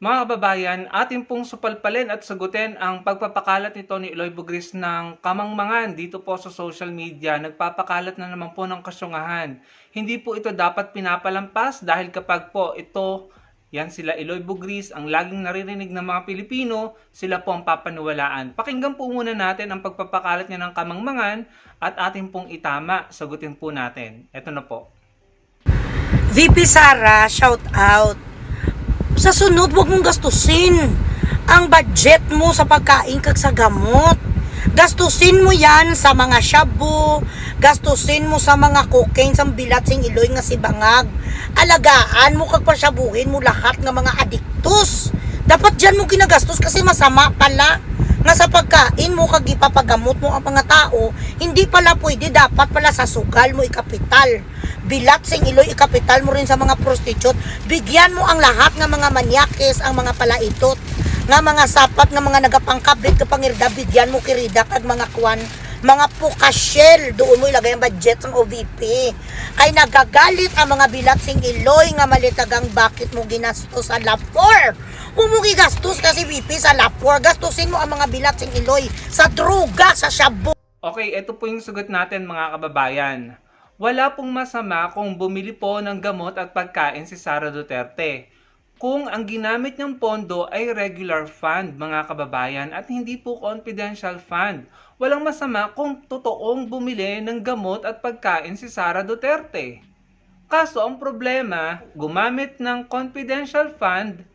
Mga kababayan, atin pong supalpalin at sagutin ang pagpapakalat nito ni Eloy Bugris ng kamangmangan dito po sa social media. Nagpapakalat na naman po ng kasyungahan. Hindi po ito dapat pinapalampas dahil kapag po ito, yan sila Eloy Bugris, ang laging naririnig ng mga Pilipino, sila po ang papaniwalaan. Pakinggan po muna natin ang pagpapakalat niya ng kamangmangan at atin pong itama. Sagutin po natin. Ito na po. VP Sara, shout out. Sa sunod, wag mong gastusin ang budget mo sa pagkain kag sa gamot. Gastusin mo yan sa mga shabu, gastusin mo sa mga cocaine, sa bilat sing iloy nga si bangag. Alagaan mo kag pasyabuhin mo lahat ng mga adiktos. Dapat dyan mo ginagastos kasi masama pala nga sa pagkain mo kag ipapagamot mo ang mga tao. Hindi pala pwede, dapat pala sa sugal mo ikapital. Bilat sing iloy ikapital mo rin sa mga prostitute. Bigyan mo ang lahat ng mga manyakes, ang mga palaitot, nga mga sapat nga mga nagapangkabit ka pangirda, bigyan mo kirida kag mga kwan, mga pukasyel, doon mo ilagay ang budget ng OVP. Kay nagagalit ang mga bilat sing iloy nga malitagang bakit mo ginastos sa lapor. Huwag mo gigastos kasi VP sa lapor, gastusin mo ang mga bilat sing iloy sa droga, sa shabu. Okay, ito po yung sagot natin mga kababayan. Wala pong masama kung bumili po ng gamot at pagkain si Sara Duterte. Kung ang ginamit niyang pondo ay regular fund mga kababayan at hindi po confidential fund. Walang masama kung totoong bumili ng gamot at pagkain si Sara Duterte. Kaso ang problema, gumamit ng confidential fund,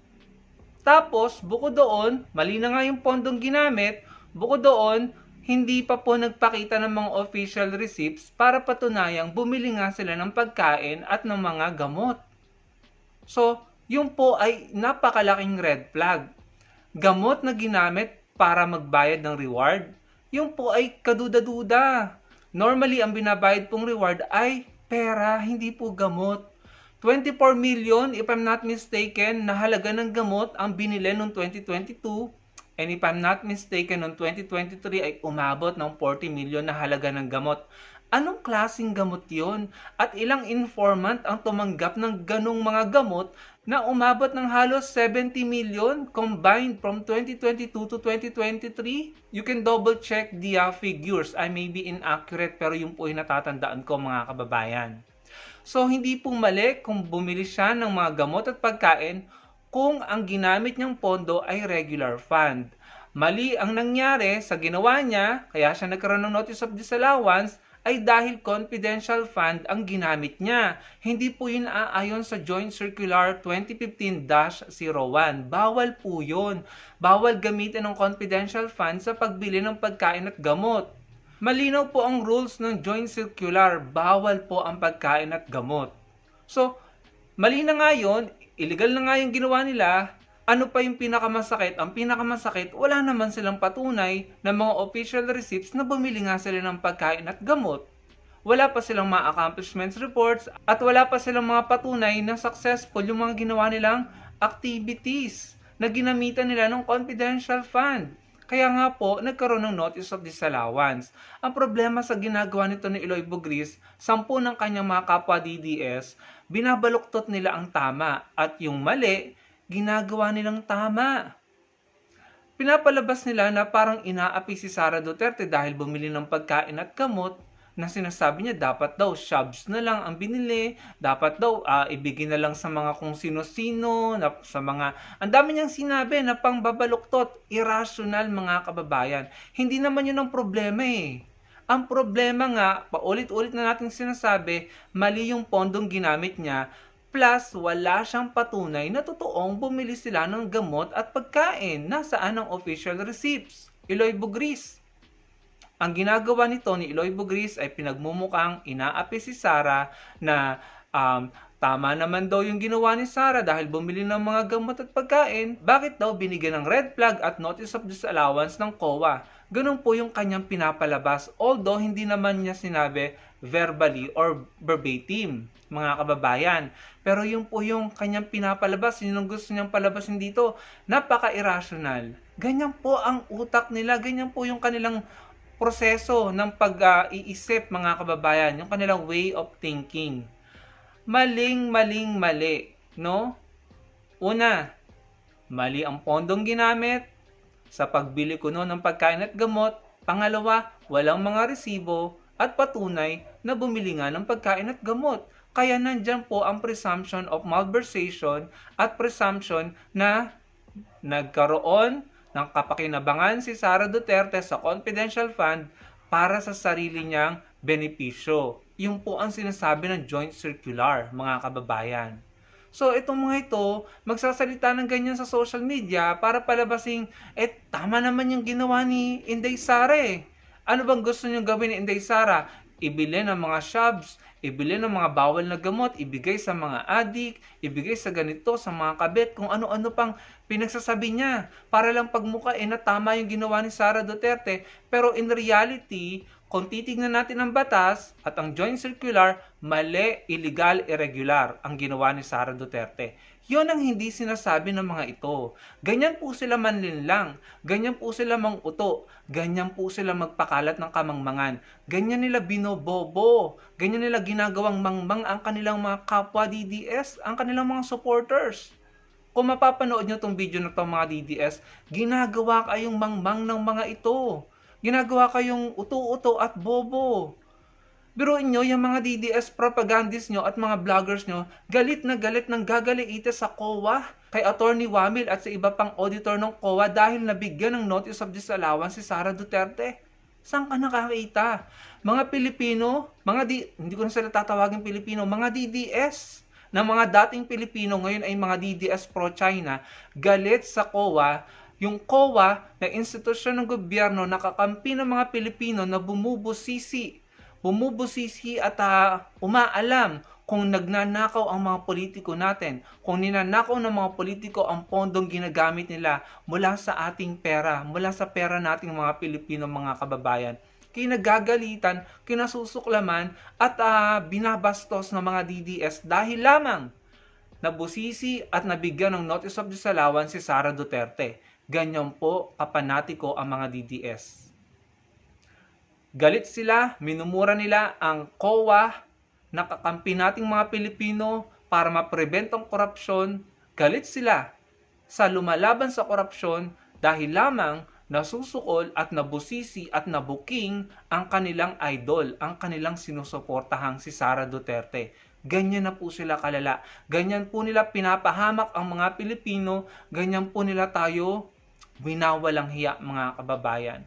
tapos bukod doon, mali na nga yung pondong ginamit, bukod doon, hindi pa po nagpakita ng mga official receipts para patunayang bumili nga sila ng pagkain at ng mga gamot. So, yun po ay napakalaking red flag. Gamot na ginamit para magbayad ng reward, yun po ay kaduda-duda. Normally, ang binabayad pong reward ay pera, hindi po gamot. 24 million, if I'm not mistaken, na halaga ng gamot ang binili noong 2022. And if I'm not mistaken, noong 2023 ay umabot ng 40 million na halaga ng gamot. Anong klaseng gamot yon? At ilang informant ang tumanggap ng ganong mga gamot na umabot ng halos 70 million combined from 2022 to 2023? You can double check the figures. I may be inaccurate pero yung po yung natatandaan ko mga kababayan. So hindi po mali kung bumili siya ng mga gamot at pagkain kung ang ginamit niyang pondo ay regular fund. Mali ang nangyari sa ginawa niya, kaya siya nagkaroon ng notice of disallowance, ay dahil confidential fund ang ginamit niya. Hindi po yun aayon sa Joint Circular 2015-01. Bawal po yun. Bawal gamitin ng confidential fund sa pagbili ng pagkain at gamot. Malinaw po ang rules ng Joint Circular. Bawal po ang pagkain at gamot. So, mali na nga yun, illegal na nga yung ginawa nila. Ano pa yung pinakamasakit? Ang pinakamasakit, wala naman silang patunay na mga official receipts na bumili nga sila ng pagkain at gamot. Wala pa silang mga accomplishments reports at wala pa silang mga patunay na successful yung mga ginawa nilang activities na ginamitan nila ng confidential fund. Kaya nga po, nagkaroon ng notice of disallowance. Ang problema sa ginagawa nito ni Eloy Bugris, 10 ng kanyang mga kapwa DDS, binabaluktot nila ang tama at yung mali, ginagawa nilang tama. Pinapalabas nila na parang inaapi si Sara Duterte dahil bumili ng pagkain at gamot na sinasabi niya dapat daw shabs na lang ang binili, dapat daw ibigay na lang sa mga kung sino-sino, sa mga, ang dami niyang sinabi na pangbabaluktot, irrational mga kababayan. Hindi naman yun ang problema eh. Ang problema nga, paulit-ulit na natin sinasabi, mali yung pondong ginamit niya, plus wala siyang patunay na totoong bumili sila ng gamot at pagkain. Nasaan ang official receipts? Eloy Bugris. Ang ginagawa nito ni Eloy Bugris ay pinagmumukhang inaapi si Sara na tama naman daw yung ginawa ni Sara dahil bumili ng mga gamot at pagkain. Bakit daw binigyan ng red flag at notice of disallowance ng COA? Ganun po yung kanyang pinapalabas. Although hindi naman niya sinabi verbally or verbatim, mga kababayan. Pero yung po yung kanyang pinapalabas, yun ang gusto niyang palabasin dito. Napaka-irrational. Ganyan po ang utak nila. Ganyan po yung kanilang proseso ng pag-iisip mga kababayan, yung kanilang way of thinking. Mali, no? Una, mali ang pondong ginamit sa pagbili kuno ng pagkain at gamot. Pangalawa, walang mga resibo at patunay na bumili nga ng pagkain at gamot. Kaya nandyan po ang presumption of malversation at presumption na nagkaroon ng kapakinabangan si Sara Duterte sa confidential fund para sa sarili niyang benepisyo. Yung po ang sinasabi ng joint circular, mga kababayan. So, itong mga ito, magsasalita ng ganyan sa social media para palabasing, tama naman yung ginawa ni Inday Sara eh. Ano bang gusto niyong gawin ni Inday Sara? Ibili ng mga shops, ibili ng mga bawal na gamot, ibigay sa mga adik, ibigay sa ganito, sa mga kabit, kung ano-ano pang pinagsasabi niya. Para lang pagmukain na tama yung ginawa ni Sara Duterte. Pero in reality, kung titignan natin ang batas at ang joint circular, mali, illegal, irregular ang ginawa ni Sara Duterte. Yon ang hindi sinasabi ng mga ito. Ganyan po sila manlinlang, ganyan po sila manguto, ganyan po sila magpakalat ng kamangmangan, ganyan nila binobobo, ganyan nila ginagawang mangmang ang kanilang mga kapwa DDS, ang kanilang mga supporters. Kung mapapanood nyo itong video na itong mga DDS, ginagawa kayong mangmang ng mga ito. Ginagawa kayong uto-uto at bobo. Biruin nyo, yung mga DDS propagandists nyo at mga vloggers nyo, galit na galit ng gagaliite sa COA, kay Attorney Wamil at sa iba pang auditor ng COA dahil nabigyan ng notice of disallowance si Sara Duterte. Saan ka nakakita? Mga Pilipino, hindi ko na sila tatawagin Pilipino, mga DDS, na mga dating Pilipino ngayon ay mga DDS pro-China, galit sa COA. Yung COA na institusyon ng gobyerno nakakampi ng mga Pilipino na bumubusisi at umaalam kung nagnanakaw ang mga politiko natin, kung ninanakaw ng mga politiko ang pondong ginagamit nila mula sa ating pera, mula sa pera nating mga Pilipino, mga kababayan. Kinagagalitan, kinasusuklaman at binabastos ng mga DDS dahil lamang nabusisi at nabigyan ng notice of disallowance si Sara Duterte. Ganyan po kapanatiko ang mga DDS. Galit sila, minumura nila ang COA, nakakampi nating mga Pilipino para ma-prevent ang korupsyon. Galit sila sa lumalaban sa korupsyon dahil lamang nasusukol at nabusisi at nabuking ang kanilang idol, ang kanilang sinusuportahang si Sara Duterte. Ganyan na po sila kalala. Ganyan po nila pinapahamak ang mga Pilipino. Ganyan po nila tayo winawalang hiya, mga kababayan.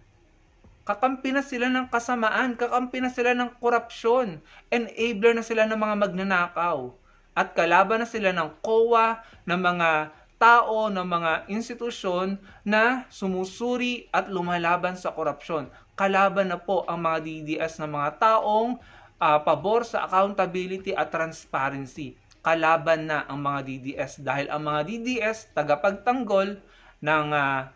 Kakampi na sila ng kasamaan, kakampi na sila ng korupsyon, enabler na sila ng mga magnanakaw, at kalaban na sila ng COA, ng mga tao, ng mga institusyon na sumusuri at lumalaban sa korupsyon. Kalaban na po ang mga DDS na mga taong pabor sa accountability at transparency. Kalaban na ang mga DDS dahil ang mga DDS tagapagtanggol ng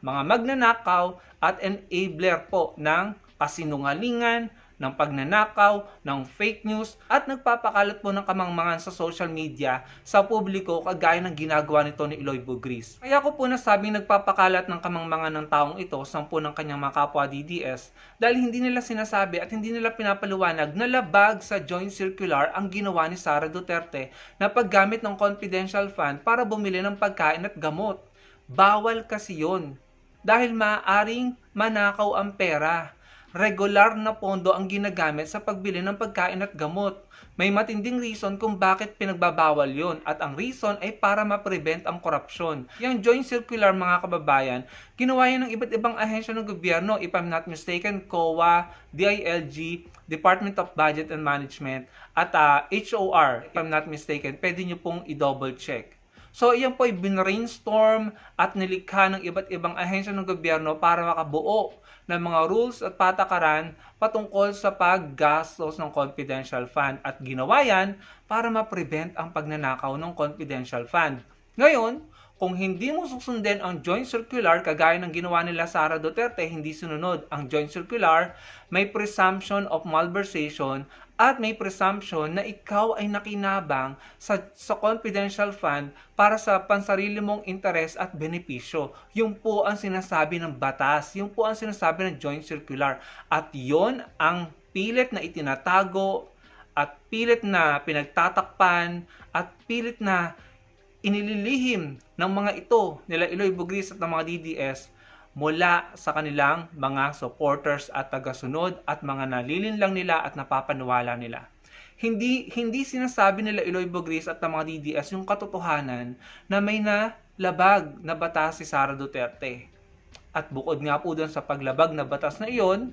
mga magnanakaw at enabler po ng kasinungalingan, ng pagnanakaw, ng fake news at nagpapakalat po ng kamangmangan sa social media sa publiko kagaya ng ginagawa nito ni Eloy Bugris. Kaya ko po nasabing nagpapakalat ng kamangmangan ng taong ito, sampu ng kanyang mga kapwa DDS, dahil hindi nila sinasabi at hindi nila pinapaliwanag na labag sa joint circular ang ginawa ni Sara Duterte na paggamit ng confidential fund para bumili ng pagkain at gamot. Bawal kasi yun dahil maaaring manakaw ang pera. Regular na pondo ang ginagamit sa pagbili ng pagkain at gamot. May matinding reason kung bakit pinagbabawal yon at ang reason ay para ma-prevent ang korupsyon. Yung joint circular, mga kababayan, ginawa yan ng iba't ibang ahensya ng gobyerno, if I'm not mistaken, COA, DILG, Department of Budget and Management, at HOR, if I'm not mistaken. Pwede nyo pong i-double check. So, iyan po ay binrainstorm at nilikha ng iba't ibang ahensya ng gobyerno para makabuo ng mga rules at patakaran patungkol sa paggastos ng confidential fund. At ginawa yan para ma-prevent ang pagnanakaw ng confidential fund. Ngayon, kung hindi mo susundin ang joint circular, kagaya ng ginawa nila Sara Duterte, hindi sinunod ang joint circular, may presumption of malversation at may presumption na ikaw ay nakinabang sa confidential fund para sa pansarili mong interes at benepisyo. Yung po ang sinasabi ng batas, yung po ang sinasabi ng joint circular. At yon ang pilit na itinatago at pilit na pinagtatakpan at pilit na inililihim ng mga ito, nila Eloy Bugris at ng mga DDS, mula sa kanilang mga supporters at tagasunod at mga nalilinlang nila at napapaniwala nila. Hindi sinasabi nila Eloy Bugris at ng mga DDS yung katotohanan na may nalabag na batas si Sara Duterte. At bukod nga po dun sa paglabag na batas na iyon,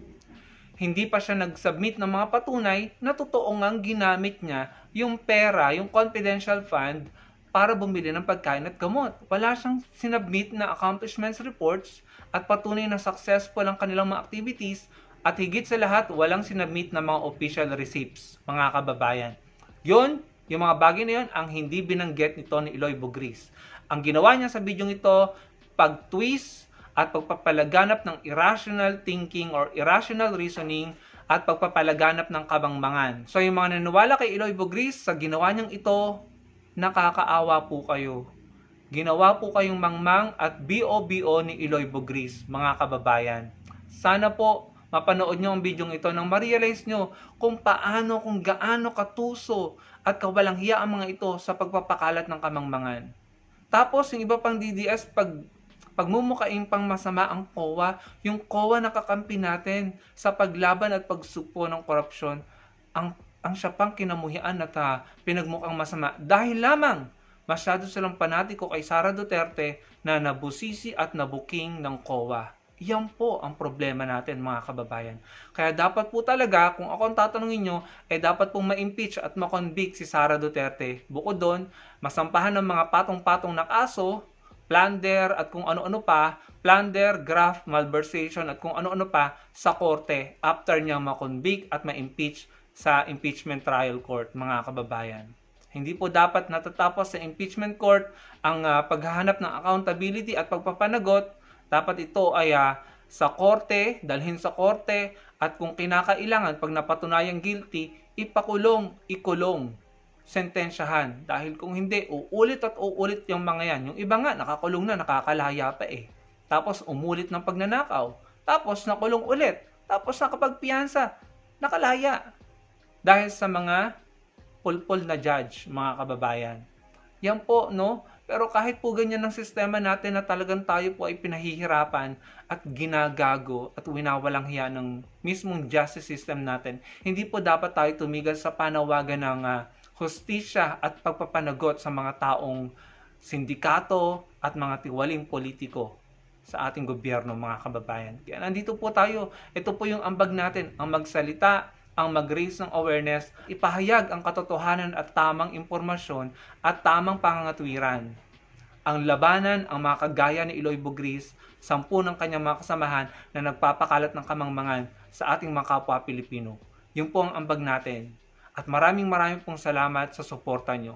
hindi pa siya nag-submit ng mga patunay na totoo ngang ginamit niya yung pera, yung confidential fund para bumili ng pagkain at gamot. Wala siyang sinubmit na accomplishments reports at patunay na successful ang kanilang mga activities at higit sa lahat, walang sinubmit na mga official receipts, mga kababayan. Yun, yung mga bagay na yun, ang hindi binanggit nito ni Eloy Bugris. Ang ginawa niya sa video ito, pag-twist at pagpapalaganap ng irrational thinking or irrational reasoning at pagpapalaganap ng kabangmangan. So yung mga naniwala kay Eloy Bugris sa ginawa niyang ito, nakakaawa po kayo. Ginawa po kayong mangmang at BOBO ni Eloy Bugris, mga kababayan. Sana po mapanood nyo ang video ito nang ma-realize nyo kung gaano katuso at kawalang hiya ang mga ito sa pagpapakalat ng kamangmangan. Tapos yung iba pang DDS, pagmumukaing pang masama ang COA, yung COA nakakampi natin sa paglaban at pagsugpo ng korupsyon, ang siya pang kinamuhian at pinagmukhang masama dahil lamang masyado silang panatiko kay Sara Duterte na nabusisi at nabuking ng COA. Yan po ang problema natin, mga kababayan. Kaya dapat po talaga, kung ako ang tatanungin nyo, dapat pong ma-impeach at ma-convict si Sara Duterte. Bukod doon, masampahan ng mga patong-patong na kaso, plunder at kung ano-ano pa, plunder, graft, malversation at kung ano-ano pa sa korte after niya ma-convict at ma-impeach sa impeachment trial court, mga kababayan. Hindi po dapat natatapos sa impeachment court ang paghahanap ng accountability at pagpapanagot. Dapat ito ay sa korte, dalhin sa korte, at kung kinakailangan, pag napatunayang guilty, ikulong, sentensyahan. Dahil kung hindi, uulit at uulit yung mga yan. Yung iba nga, nakakulong na, nakakalaya pa eh. Tapos umulit ng pagnanakaw. Tapos nakulong ulit. Tapos nakapagpiyansa, nakalaya. Dahil sa mga pulpul na judge, mga kababayan. Yan po, no? Pero kahit po ganyan ang sistema natin na talagang tayo po ay pinahihirapan at ginagago at winawalang hiya ng mismong justice system natin, hindi po dapat tayo tumigil sa panawagan ng hustisya at pagpapanagot sa mga taong sindikato at mga tiwaling politiko sa ating gobyerno, mga kababayan. Kaya nandito po tayo. Ito po yung ambag natin, ang magsalita, ang mag-raise ng awareness, ipahayag ang katotohanan at tamang impormasyon at tamang pangangatwiran. Ang labanan ang mga kagaya ni Eloy Bugris, 10 ng kanyang mga kasamahan na nagpapakalat ng kamangmangan sa ating mga kapwa Pilipino. Yun po ang ambag natin. At maraming pong salamat sa suporta nyo.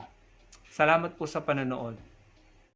Salamat po sa panonood.